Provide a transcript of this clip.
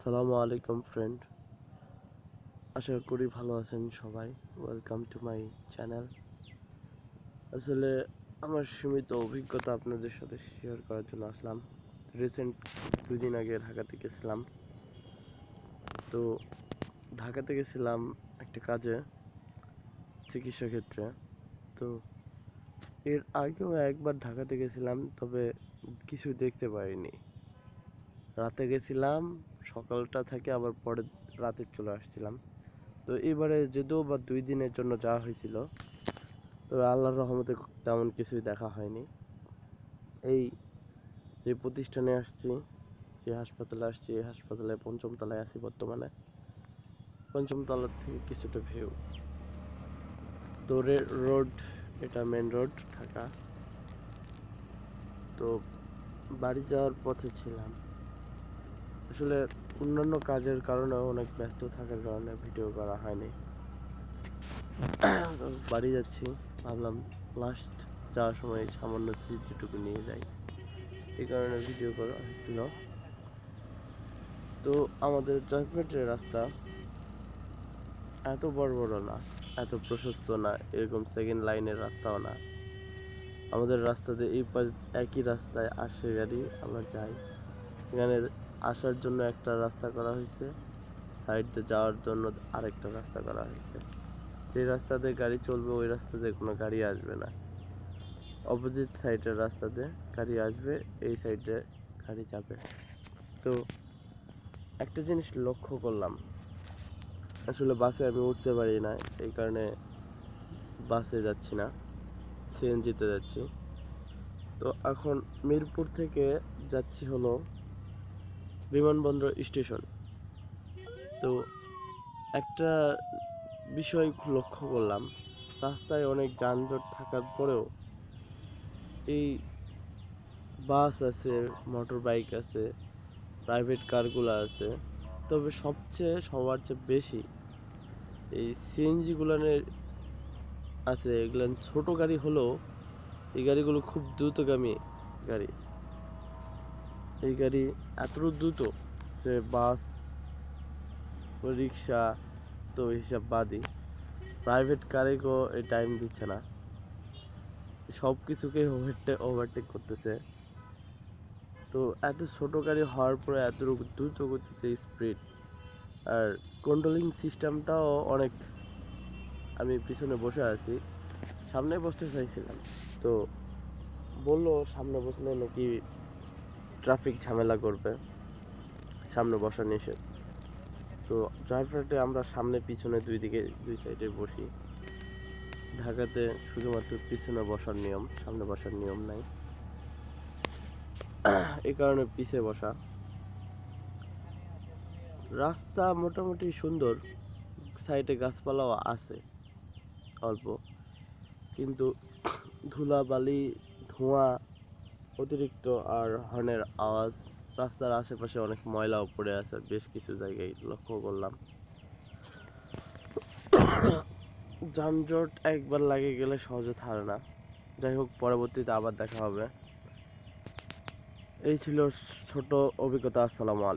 সালামু আলাইকুম ফ্রেন্ড, আশা করি ভালো আছেন সবাই। Welcome to my channel. আসলে আমার সীমিত অভিজ্ঞতা আপনাদের সাথে শেয়ার করার জন্য আসলাম। রিসেন্ট 2 দিন আগে ঢাকাতে গেছিলাম। তো ঢাকাতে গেছিলাম একটা কাজে, চিকিৎসা ক্ষেত্রে। তো এর আগেও একবার ঢাকাতে গেছিলাম, তবে কিছু দেখতে পাইনি। রাতে গেছিলাম, সকালটা থেকে আবার পরে রাতে চলে আসছিলাম। তো এবারে যদিও বা 2 দিনের জন্য যাওয়া হয়েছিল, তবে আল্লাহর রহমতে তেমন কিছুই দেখা হয়নি। এই যে প্রতিষ্ঠানে আসছি, যে হাসপাতালে আসছি, এই হাসপাতালে 5ম তলায় আছি বর্তমানে। 5ম তলার থেকে কিছুটা ভিউ। তো রোড, এটা মেন রোড ঢাকা। তো বাড়ি যাওয়ার পথে ছিলাম। আসলে অন্যান্য কাজের কারণে, অনেক ব্যস্ত থাকার কারণে ভিডিও করা হয়নি। তো বাড়ি যাচ্ছি, ভাবলাম লাস্ট যাওয়ার সময় সামান্য স্মৃতিটুকু নিয়ে যাই, এই কারণে ভিডিও করা হয়েছিল। তো আমাদের জয়পুরহাটের রাস্তা এত বড় বড় না, এত প্রশস্ত না, এরকম সেকেন্ড লাইনের রাস্তাও না। আমাদের রাস্তাতে এই পাশ একই রাস্তায় আসে গাড়ি, আবার যায়। এখানে আসার জন্য একটা রাস্তা করা হয়েছে, সাইডে যাওয়ার জন্য আরেকটা রাস্তা করা হয়েছে। যে রাস্তাতে গাড়ি চলবে ওই রাস্তাতে কোনো গাড়ি আসবে না, অপোজিট সাইডের রাস্তাতে গাড়ি আসবে, এই সাইডে গাড়ি যাবে। তো একটা জিনিস লক্ষ্য করলাম, আসলে বাসে আমি উঠতে পারি না, এই কারণে বাসে যাচ্ছি না, সিএনজিতে যাচ্ছি। তো এখন মিরপুর থেকে যাচ্ছি হলো বিমানবন্দর স্টেশন। তো একটা বিষয় লক্ষ্য করলাম, রাস্তায় অনেক যানজট থাকার পরেও এই বাস আছে, মোটর বাইক আছে, প্রাইভেট কারগুলো আছে, তবে সবার চেয়ে বেশি এই সিএনজি গুলানের আছে। এগুলো ছোট গাড়ি হলেও এই গাড়িগুলো খুব দ্রুতগামী গাড়ি। এই গাড়ি এত দ্রুত যে বাস ও রিক্সা তো হিসাব বাদই, প্রাইভেট কারেও এই টাইম দিচ্ছে না, সব কিছুকে ওভারটেক করতেছে। তো এত ছোট গাড়ি হওয়ার পরে এত দ্রুত গতিতে স্পিড, আর কন্ট্রোলিং সিস্টেমটাও অনেক। আমি পিছনে বসে আছি, সামনে বসতে চাইছিলাম, তো বললো সামনে বসলে নাকি ট্রাফিক ঝামেলা করবে, সামনে বসা নিষেধ। তো জয়পুরহাটে আমরা সামনে পিছনে দুই সাইডে বসি। ঢাকাতে শুধুমাত্র পিছনে বসার নিয়ম, সামনে বসার নিয়ম নাই, এই কারণে পিছে বসা। রাস্তা মোটামুটি সুন্দর, সাইডে গাছপালাও আছে অল্প, কিন্তু ধুলাবালি, ধোঁয়া অতিরিক্ত, আর হর্নের আওয়াজ। রাস্তার আশেপাশে অনেক ময়লাও পড়ে আছে, বেশ কিছু জায়গায় লক্ষ্য করলাম। যানজট একবার লাগে গেলে সহজে ছাড়ে না। যাই হোক, পরবর্তীতে আবার দেখা হবে। এই ছিল ছোট অভিজ্ঞতা। আসসালামু আলাইকুম।